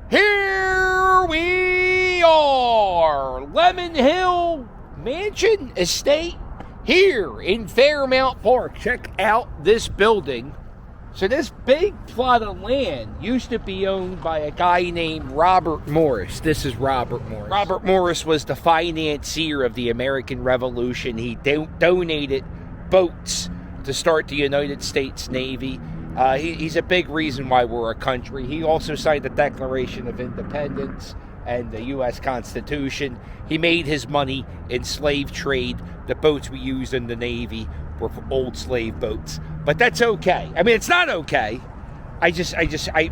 Here we are, Lemon Hill Mansion Estate here in Fairmount Park. Check out this building. So this big plot of land used to be owned by a guy named Robert Morris. This is Robert Morris. Robert Morris was the financier of the American Revolution. He donated boats to start the United States Navy. He's a big reason why we're a country. He also signed the Declaration of Independence and the U.S. Constitution. He made his money in slave trade. The boats we used in the Navy were old slave boats. But that's okay. I mean, it's not okay. I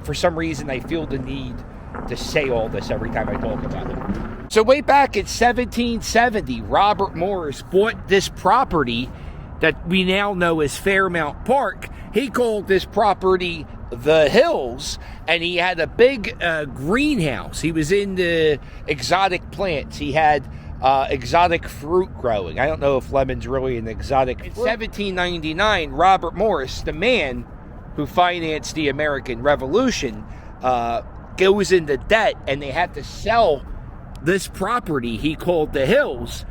for some reason, I feel the need to say all this every time I talk about it. So way back in 1770, Robert Morris bought this property that we now know as Fairmount Park. He called this property The Hills, and he had a big greenhouse. He was into exotic plants. He had exotic fruit growing. I don't know if lemon's really an exotic fruit. In 1799, Robert Morris, the man who financed the American Revolution, goes into debt, and they had to sell this property he called The Hills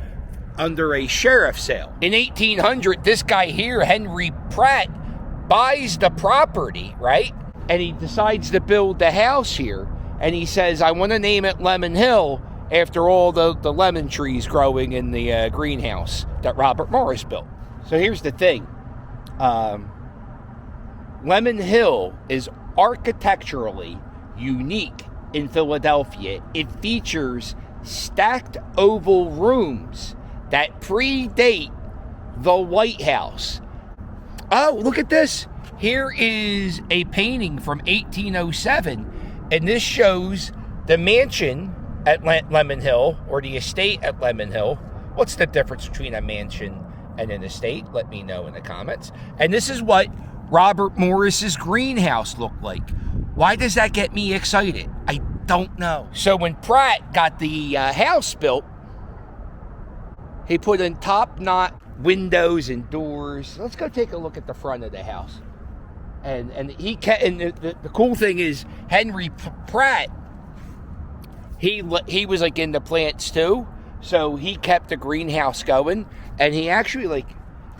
under a sheriff's sale. In 1800, this guy here, Henry Pratt, buys the property, right? And he decides to build the house here. And he says, I want to name it Lemon Hill after all the lemon trees growing in the greenhouse that Robert Morris built. So here's the thing. Lemon Hill is architecturally unique in Philadelphia. It features stacked oval rooms that predate the White House. Oh, look at this. Here is a painting from 1807, and this shows the mansion at Lemon Hill, or the estate at Lemon Hill. What's the difference between a mansion and an estate? Let me know in the comments. And this is what Robert Morris's greenhouse looked like. Why does that get me excited? I don't know. So when Pratt got the house built, he put in top-notch windows and doors. Let's go take a look at the front of the house. And the cool thing is Henry Pratt, he was like into plants too, so he kept the greenhouse going, and he actually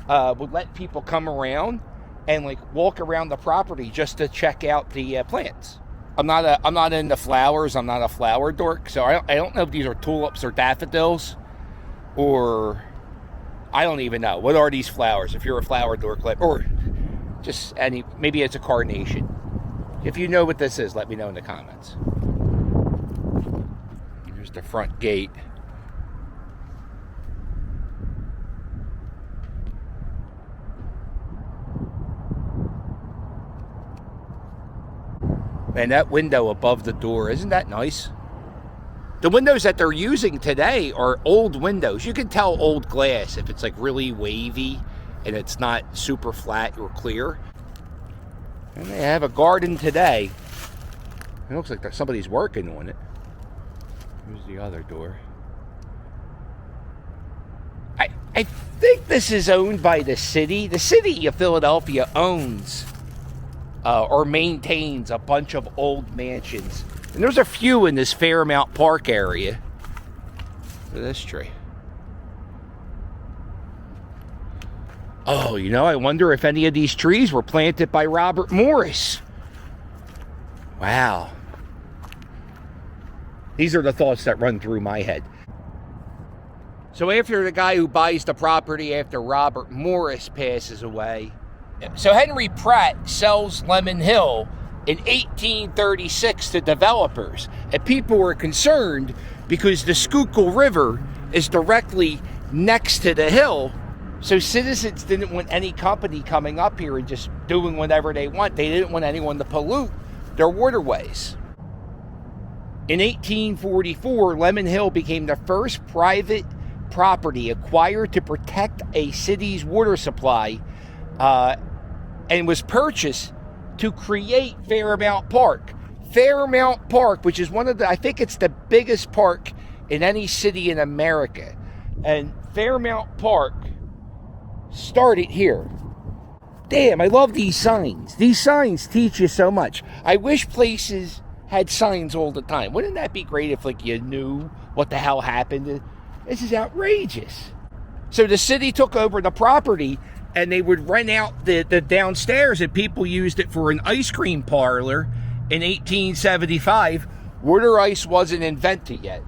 would let people come around and walk around the property just to check out the plants. I'm not into flowers. I'm not a flower dork, so I don't know if these are tulips or daffodils. Or I don't even know. What are these flowers? If you're a flower dork, or just maybe it's a carnation. If you know what this is, let me know in the comments. Here's the front gate. Man, that window above the door, isn't that nice? The windows that they're using today are old windows. You can tell old glass if it's really wavy and it's not super flat or clear. And they have a garden today. It looks like somebody's working on it. Here's the other door. I think this is owned by the city. The city of Philadelphia owns or maintains a bunch of old mansions. And there's a few in this Fairmount Park area. Look at this tree. Oh, I wonder if any of these trees were planted by Robert Morris. Wow. These are the thoughts that run through my head. So after the guy who buys the property after Robert Morris passes away, so Henry Pratt sells Lemon Hill in 1836 to developers, and people were concerned because the Schuylkill River is directly next to the hill, so citizens didn't want any company coming up here and just doing whatever they want. They didn't want anyone to pollute their waterways. In 1844, Lemon Hill became the first private property acquired to protect a city's water supply, and was purchased to create Fairmount Park. Fairmount Park, which is I think it's the biggest park in any city in America. And Fairmount Park started here. Damn, I love these signs. These signs teach you so much. I wish places had signs all the time. Wouldn't that be great if, like, you knew what the hell happened? This is outrageous. So the city took over the property, and they would rent out the downstairs, and people used it for an ice cream parlor in 1875. Water ice wasn't invented yet.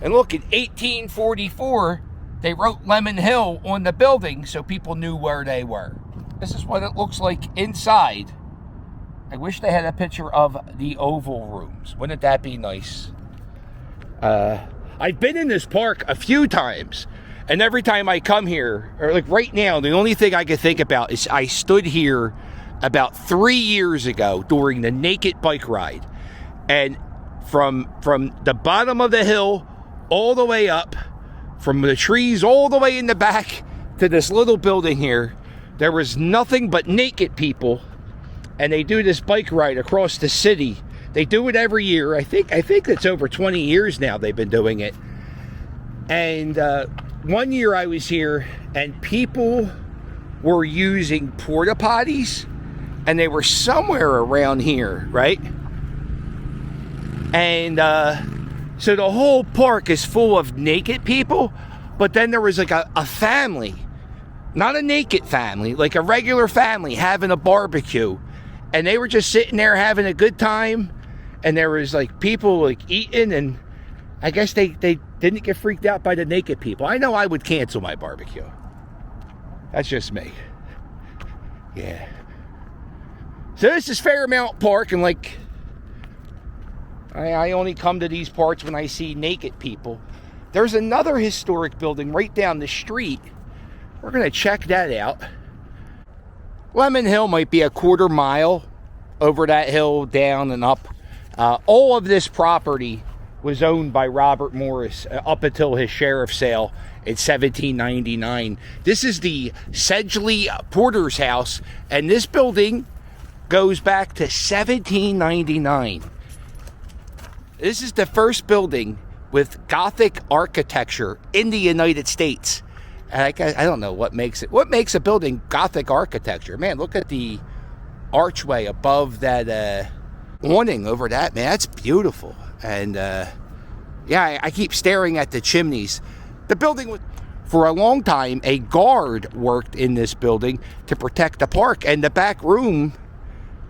And look, in 1844, they wrote Lemon Hill on the building so people knew where they were. This is what it looks like inside. I wish they had a picture of the oval rooms. Wouldn't that be nice? I've been in this park a few times, and every time I come here, or like right now, the only thing I can think about is I stood here about 3 years ago during the naked bike ride, and from the bottom of the hill all the way up, from the trees all the way in the back to this little building here, there was nothing but naked people, and they do this bike ride across the city. They do it every year. I think it's over 20 years now they've been doing it. And one year I was here, and people were using porta potties, and they were somewhere around here, right? And so the whole park is full of naked people, but then there was like a family, not a naked family, like a regular family having a barbecue, and they were just sitting there having a good time, and there was like people like eating, and I guess they didn't get freaked out by the naked people. I know I would cancel my barbecue. That's just me. Yeah. So this is Fairmount Park, and like, I only come to these parts when I see naked people. There's another historic building right down the street. We're going to check that out. Lemon Hill might be a quarter mile over that hill, down and up. All of this property was owned by Robert Morris up until his sheriff sale in 1799. This is the Sedgley Porter's house, and this building goes back to 1799. This is the first building with Gothic architecture in the United States. And I don't know what makes it. What makes a building Gothic architecture? Man, look at the archway above that awning over that. Man, that's beautiful. And yeah, I keep staring at the chimneys. The building was, for a long time, a guard worked in this building to protect the park. And the back room,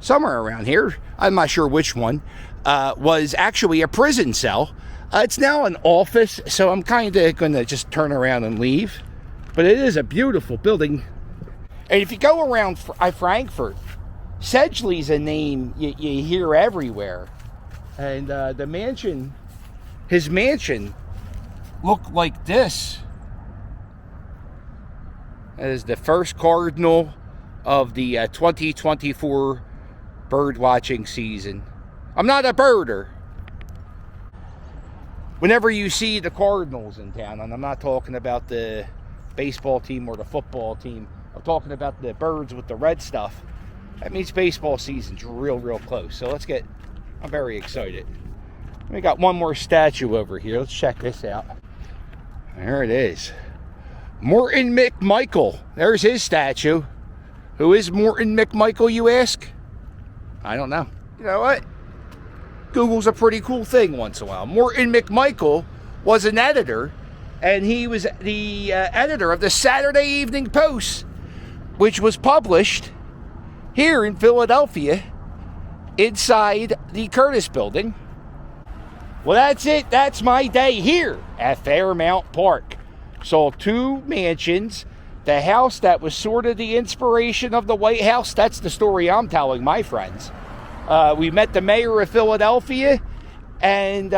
somewhere around here, I'm not sure which one, was actually a prison cell. It's now an office, so I'm kind of going to just turn around and leave. But it is a beautiful building. And if you go around Frankfurt, Sedgley's a name you hear everywhere. And the mansion, his mansion, looked like this. That is the first cardinal of the 2024 bird watching season. I'm not a birder. Whenever you see the Cardinals in town, and I'm not talking about the baseball team or the football team, I'm talking about the birds with the red stuff, that means baseball season's real close. So I'm very excited. We got one more statue over here. Let's check this out. There it is. Morton McMichael. There's his statue. Who is Morton McMichael, you ask? I don't know. You know what? Google's a pretty cool thing once in a while. Morton McMichael was an editor, and he was the editor of the Saturday Evening Post, which was published here in Philadelphia inside the Curtis Building. Well, that's it. That's my day here at Fairmount Park. Saw two mansions. The house that was sort of the inspiration of the White House. That's the story I'm telling my friends. We met the mayor of Philadelphia, and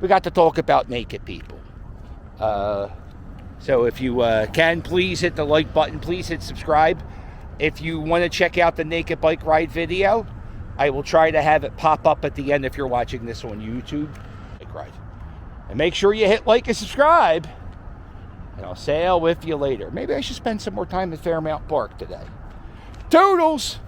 we got to talk about naked people. So if you can, please hit the like button. Please hit subscribe. If you want to check out the naked bike ride video, I will try to have it pop up at the end if you're watching this on YouTube. Bike ride. And make sure you hit like and subscribe. And I'll sail with you later. Maybe I should spend some more time at Fairmount Park today. Toodles!